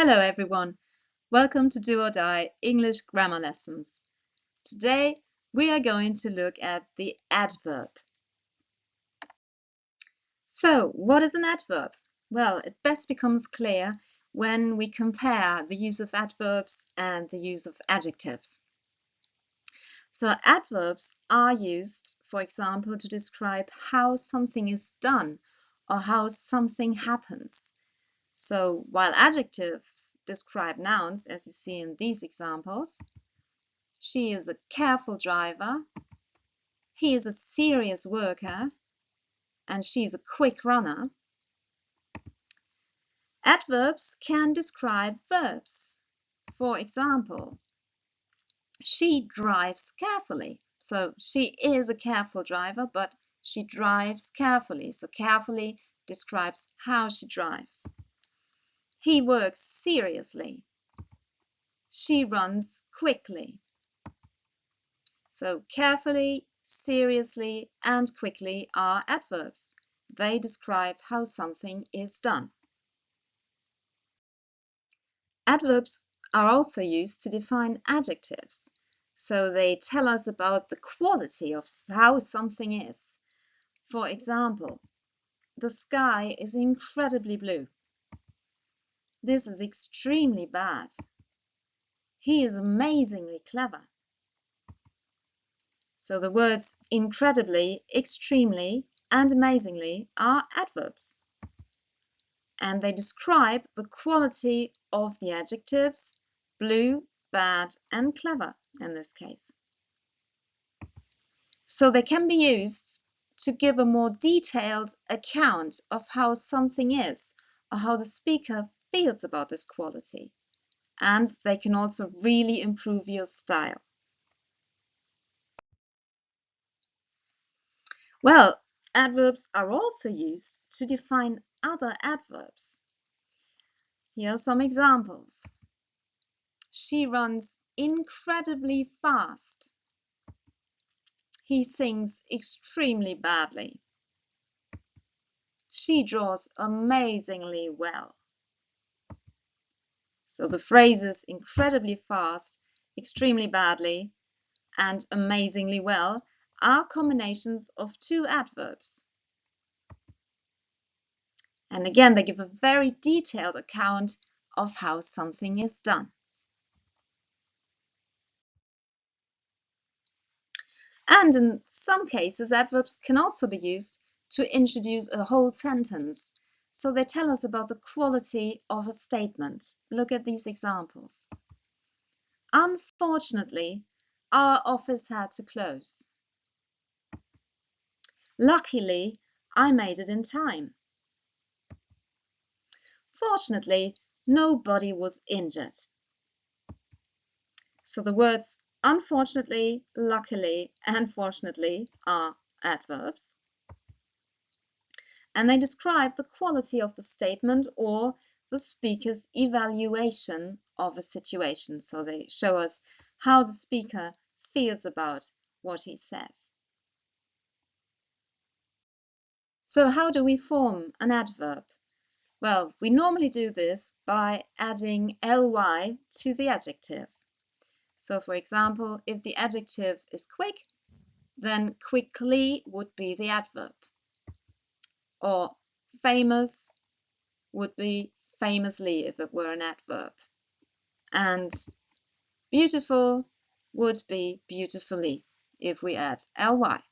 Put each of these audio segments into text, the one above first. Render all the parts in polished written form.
Hello everyone, welcome to Do or Die English Grammar Lessons. Today we are going to look at the adverb. So, what is an adverb? Well, it best becomes clear when we compare the use of adverbs and the use of adjectives. So, adverbs are used, for example, to describe how something is done or how something happens. So while adjectives describe nouns, as you see in these examples, she is a careful driver, he is a serious worker, and she's a quick runner, adverbs can describe verbs. For example, she drives carefully. So she is a careful driver, but she drives carefully. So carefully describes how she drives. He works seriously. She runs quickly. So carefully, seriously, and quickly are adverbs. They describe how something is done. Adverbs are also used to define adjectives. So they tell us about the quality of how something is. For example, the sky is incredibly blue. This is extremely bad. He is amazingly clever. So the words incredibly, extremely, and amazingly are adverbs. And they describe the quality of the adjectives blue, bad, and clever in this case. So they can be used to give a more detailed account of how something is or how the speaker feels about this quality. And they can also really improve your style. Well, adverbs are also used to define other adverbs. Here are some examples. She runs incredibly fast. He sings extremely badly. She draws amazingly well. So the phrases incredibly fast, extremely badly, and amazingly well are combinations of two adverbs. And again, they give a very detailed account of how something is done. And in some cases, adverbs can also be used to introduce a whole sentence. So they tell us about the quality of a statement. Look at these examples. Unfortunately, our office had to close. Luckily, I made it in time. Fortunately, nobody was injured. So the words unfortunately, luckily, and fortunately are adverbs. And they describe the quality of the statement or the speaker's evaluation of a situation. So they show us how the speaker feels about what he says. So how do we form an adverb? Well, we normally do this by adding ly to the adjective. So for example, if the adjective is quick, then quickly would be the adverb. Or famous would be famously if it were an adverb. And beautiful would be beautifully if we add ly.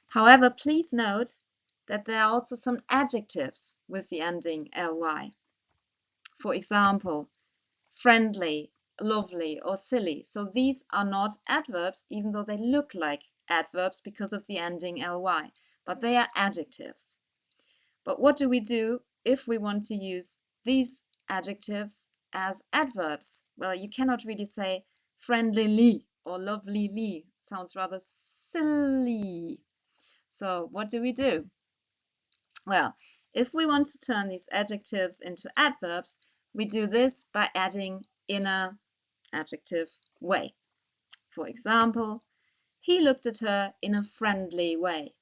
However, please note that there are also some adjectives with the ending ly. For example, friendly, lovely, or silly. So these are not adverbs, even though they look like adverbs because of the ending ly, but they are adjectives. But what do we do if we want to use these adjectives as adverbs? Well, you cannot really say friendlyly or lovelily. It sounds rather silly. So what do we do? Well, if we want to turn these adjectives into adverbs, we do this by adding in an adjective way. For example, he looked at her in a friendly way.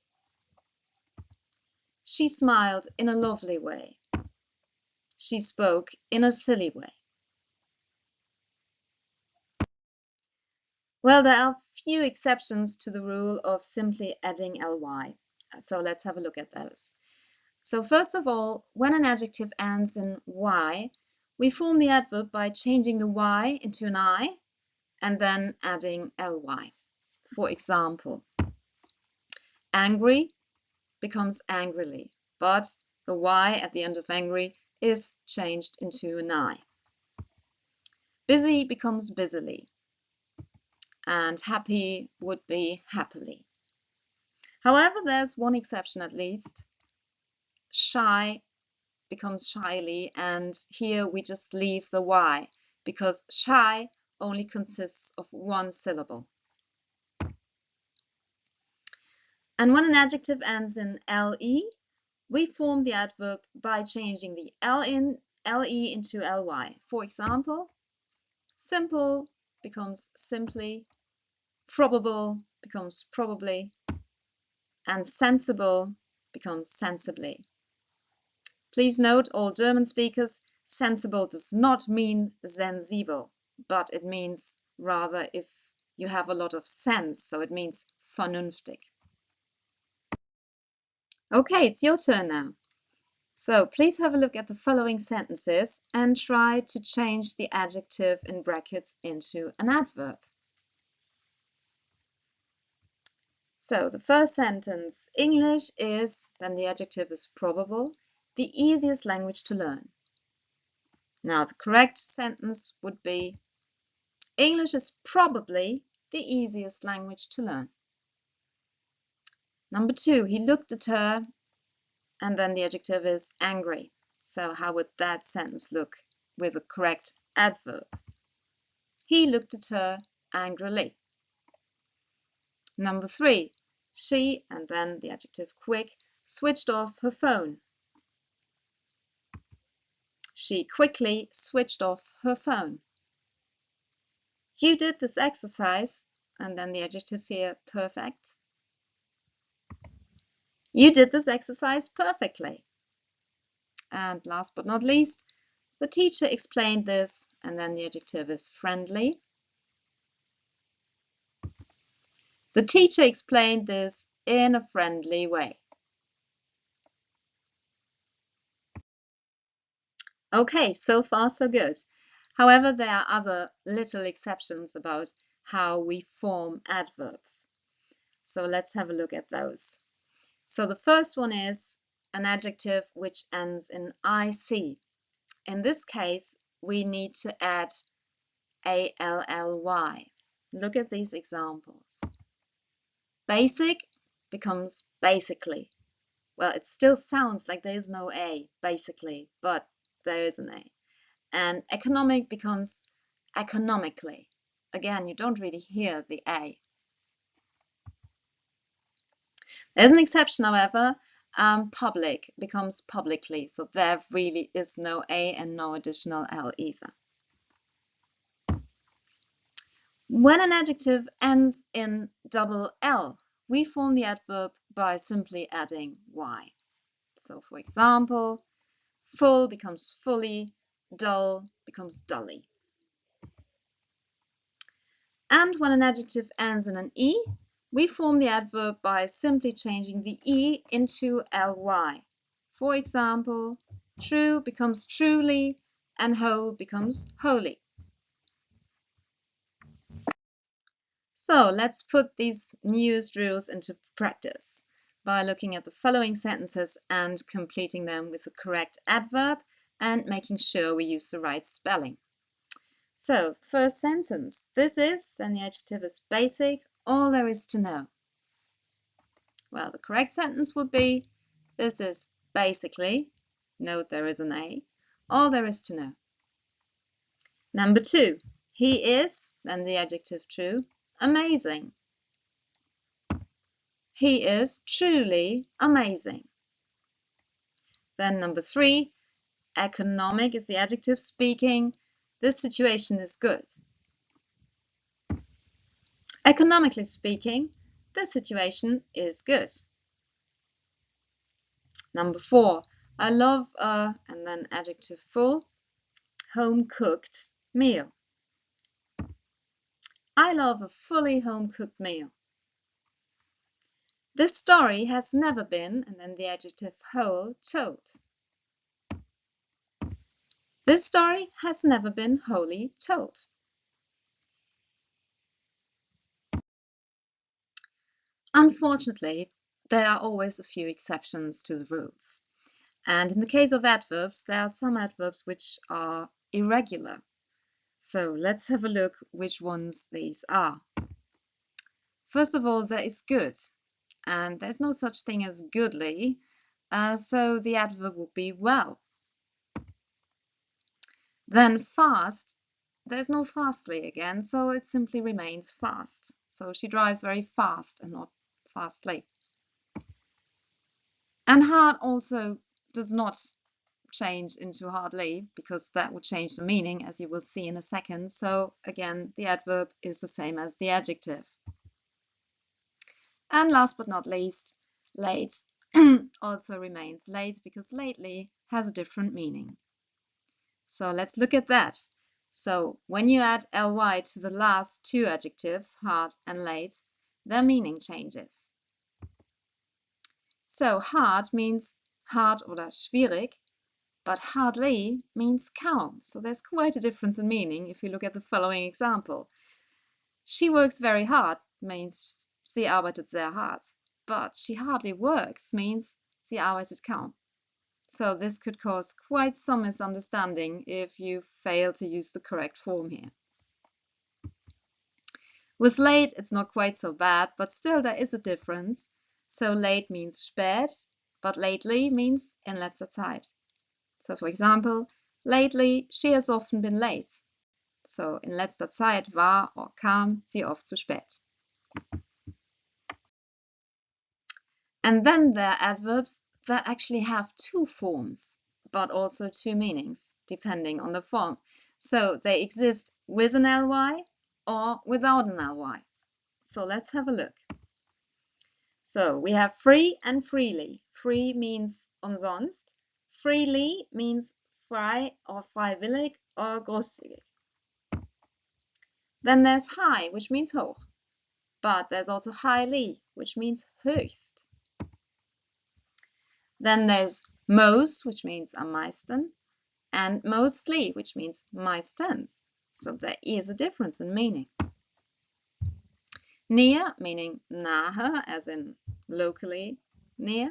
She smiled in a lovely way. She spoke in a silly way. Well, there are few exceptions to the rule of simply adding ly. So let's have a look at those. So first of all, when an adjective ends in y, we form the adverb by changing the y into an I and then adding ly. For example, angry becomes angrily, but the y at the end of angry is changed into an I. Busy becomes busily, and happy would be happily. However, there's one exception at least. Shy becomes shyly, and here we just leave the y because shy only consists of one syllable. And when an adjective ends in le, we form the adverb by changing the le into ly. For example, simple becomes simply, probable becomes probably, and sensible becomes sensibly. Please note, all German speakers, sensible does not mean sensibel, but it means rather if you have a lot of sense, so it means vernünftig. Okay, it's your turn now. So please have a look at the following sentences and try to change the adjective in brackets into an adverb. So the first sentence, English is, then the adjective is probable, the easiest language to learn. Now the correct sentence would be, English is probably the easiest language to learn. Number 2, he looked at her, and then the adjective is angry. So how would that sentence look with a correct adverb? He looked at her angrily. Number 3, she, and then the adjective quick, switched off her phone. She quickly switched off her phone. You did this exercise, and then the adjective here, perfect. You did this exercise perfectly. And last but not least, the teacher explained this, and then the adjective is friendly. The teacher explained this in a friendly way. Okay, so far so good. However, there are other little exceptions about how we form adverbs. So let's have a look at those. So the first one is an adjective which ends in IC. In this case, we need to add ALLY. Look at these examples. Basic becomes basically. Well, it still sounds like there is no A, basically, but there is an A. And economic becomes economically. Again, you don't really hear the A. There's an exception, however. Public becomes publicly, so there really is no A and no additional L either. When an adjective ends in double L, we form the adverb by simply adding Y. So, for example, full becomes fully, dull becomes dully. And when an adjective ends in an E, we form the adverb by simply changing the E into ly. For example, true becomes truly and whole becomes wholly. So let's put these newest rules into practice by looking at the following sentences and completing them with the correct adverb and making sure we use the right spelling. So, first sentence, this is, then the adjective is basic, all there is to know. Well, the correct sentence would be, this is basically, note there is an A, all there is to know. Number 2, he is, then the adjective true, amazing. He is truly amazing. Then number 3, economic is the adjective speaking, this situation is good. Economically speaking, the situation is good. Number 4, I love a, and then adjective full, home-cooked meal. I love a fully home-cooked meal. This story has never been, and then the adjective whole, told. This story has never been wholly told. Unfortunately, there are always a few exceptions to the rules. And in the case of adverbs, there are some adverbs which are irregular. So let's have a look which ones these are. First of all, there is good, and there's no such thing as goodly, so the adverb would be well. Then fast, there's no fastly again, so it simply remains fast. So she drives very fast and not fastly. And hard also does not change into hardly, because that would change the meaning, as you will see in a second. So again, the adverb is the same as the adjective. And last but not least, late also remains late, because lately has a different meaning. So let's look at that. So when you add ly to the last two adjectives, hard and late, their meaning changes. So hard means hard oder schwierig, but hardly means kaum. So there's quite a difference in meaning if you look at the following example. She works very hard means sie arbeitet sehr hart, but she hardly works means sie arbeitet kaum. So this could cause quite some misunderstanding if you fail to use the correct form here. With late, it's not quite so bad, but still there is a difference. So late means spät, but lately means in letzter Zeit. So for example, lately she has often been late. So in letzter Zeit war or kam sie oft zu spät. And then there are adverbs that actually have two forms, but also two meanings, depending on the form. So they exist with an ly or without an ly. So let's have a look. So we have free and freely. Free means umsonst. Freely means frei or freiwillig or großzügig. Then there's high, which means hoch. But there's also highly, which means höchst. Then there's most, which means am meisten, and mostly, which means meistens. So there is a difference in meaning. Near, meaning nahe, as in locally near,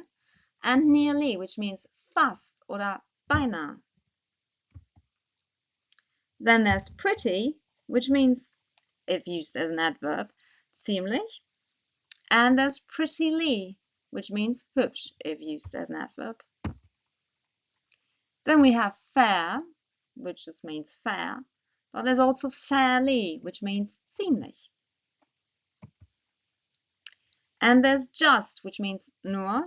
and nearly, which means fast oder beinahe. Then there's pretty, which means, if used as an adverb, ziemlich, and there's prettily, which means hübsch, if used as an adverb. Then we have fair, which just means fair, but there's also fairly, which means ziemlich. And there's just, which means nur,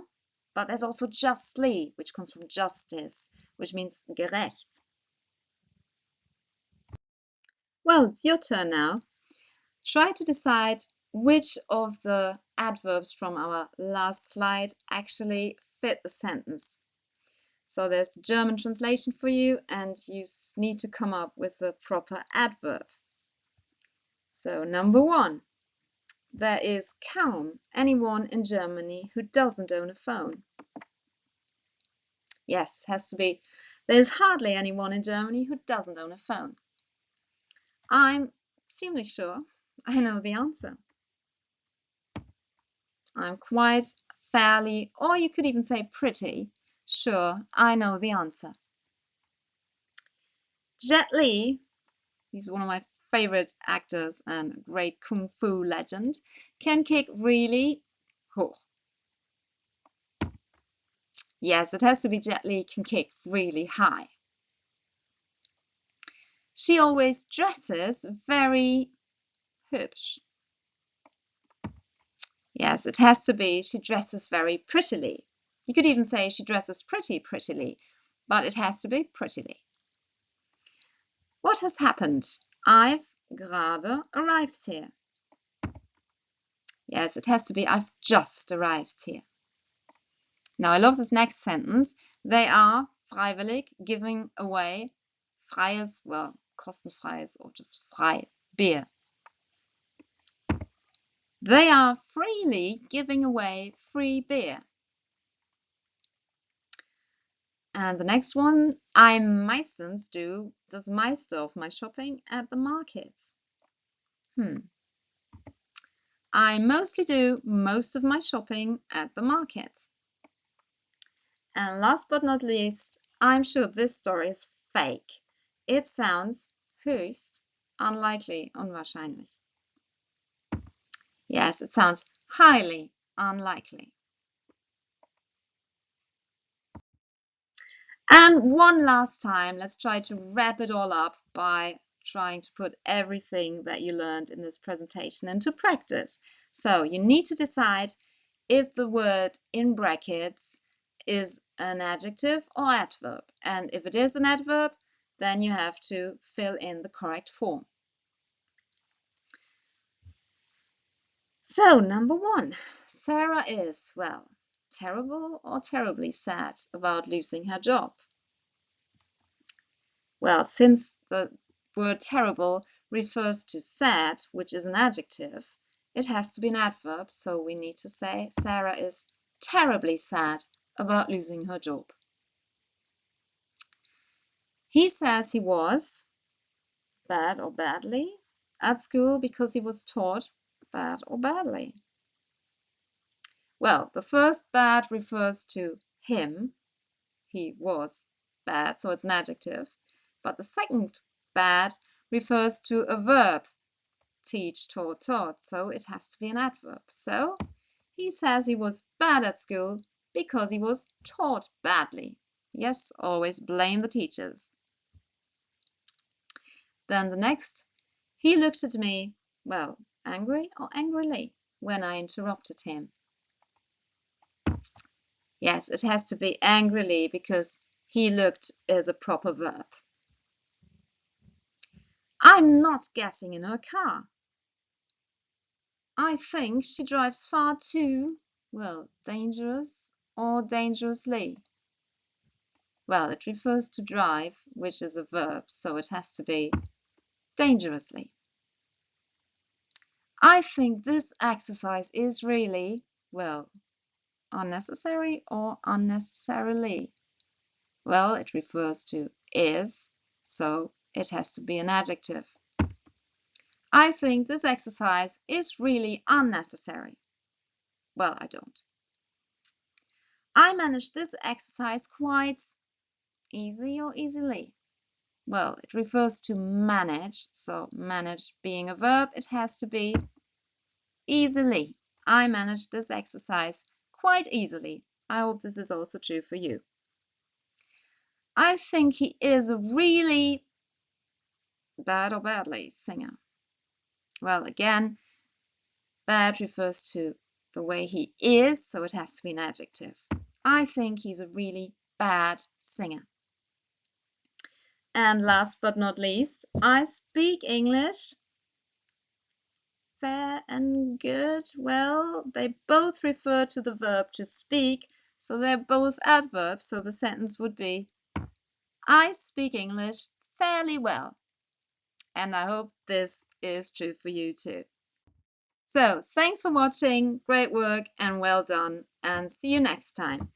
but there's also justly, which comes from justice, which means gerecht. Well, it's your turn now. Try to decide which of the adverbs from our last slide actually fit the sentence. So there's the German translation for you, and you need to come up with the proper adverb. So number 1, there is kaum anyone in Germany who doesn't own a phone. Yes, has to be. There's hardly anyone in Germany who doesn't own a phone. I'm ziemlich sure I know the answer. I'm quite, fairly, or you could even say pretty, sure I know the answer. Jet Li, he's one of my favorite actors and a great kung fu legend, can kick really hoch. Yes, it has to be Jet Li can kick really high. She always dresses very hübsch. Yes, it has to be she dresses very prettily. You could even say she dresses pretty prettily, but it has to be prettily. What has happened? I've gerade arrived here. Yes, it has to be I've just arrived here. Now I love this next sentence. They are freiwillig giving away freies, well, kostenfreies or just frei beer. They are freely giving away free beer. And the next one, I meistens do das meiste of my shopping at the markets. I mostly do most of my shopping at the markets. And last but not least, I'm sure this story is fake. It sounds höchst unlikely, unwahrscheinlich. Yes, it sounds highly unlikely. And one last time, let's try to wrap it all up by trying to put everything that you learned in this presentation into practice. So you need to decide if the word in brackets is an adjective or adverb. And if it is an adverb, then you have to fill in the correct form. So, number 1, Sarah is, well, terrible or terribly sad about losing her job. Well, since the word terrible refers to sad, which is an adjective, it has to be an adverb, so we need to say Sarah is terribly sad about losing her job. He says he was bad or badly at school because he was taught bad or badly. Well, the first bad refers to him. He was bad, so it's an adjective. But the second bad refers to a verb, teach, taught, so it has to be an adverb. So he says he was bad at school because he was taught badly. Yes, always blame the teachers. Then the next, he looked at me, well, angry or angrily when I interrupted him. Yes, it has to be angrily because he looked is a proper verb. I'm not getting in her car. I think she drives far too, well, dangerous or dangerously. Well, it refers to drive, which is a verb, so it has to be dangerously. I think this exercise is really, well, unnecessary or unnecessarily. Well, it refers to is, so it has to be an adjective. I think this exercise is really unnecessary. Well, I don't. I managed this exercise quite easy or easily. Well, it refers to manage, so manage being a verb, it has to be easily. I managed this exercise quite easily. I hope this is also true for you. I think he is a really bad or badly singer. Well, again, bad refers to the way he is, so it has to be an adjective. I think he's a really bad singer. And last but not least, I speak English fair and good. Well, they both refer to the verb to speak, so they're both adverbs, so the sentence would be I speak English fairly well. And I hope this is true for you too. So, thanks for watching, great work and well done, and see you next time.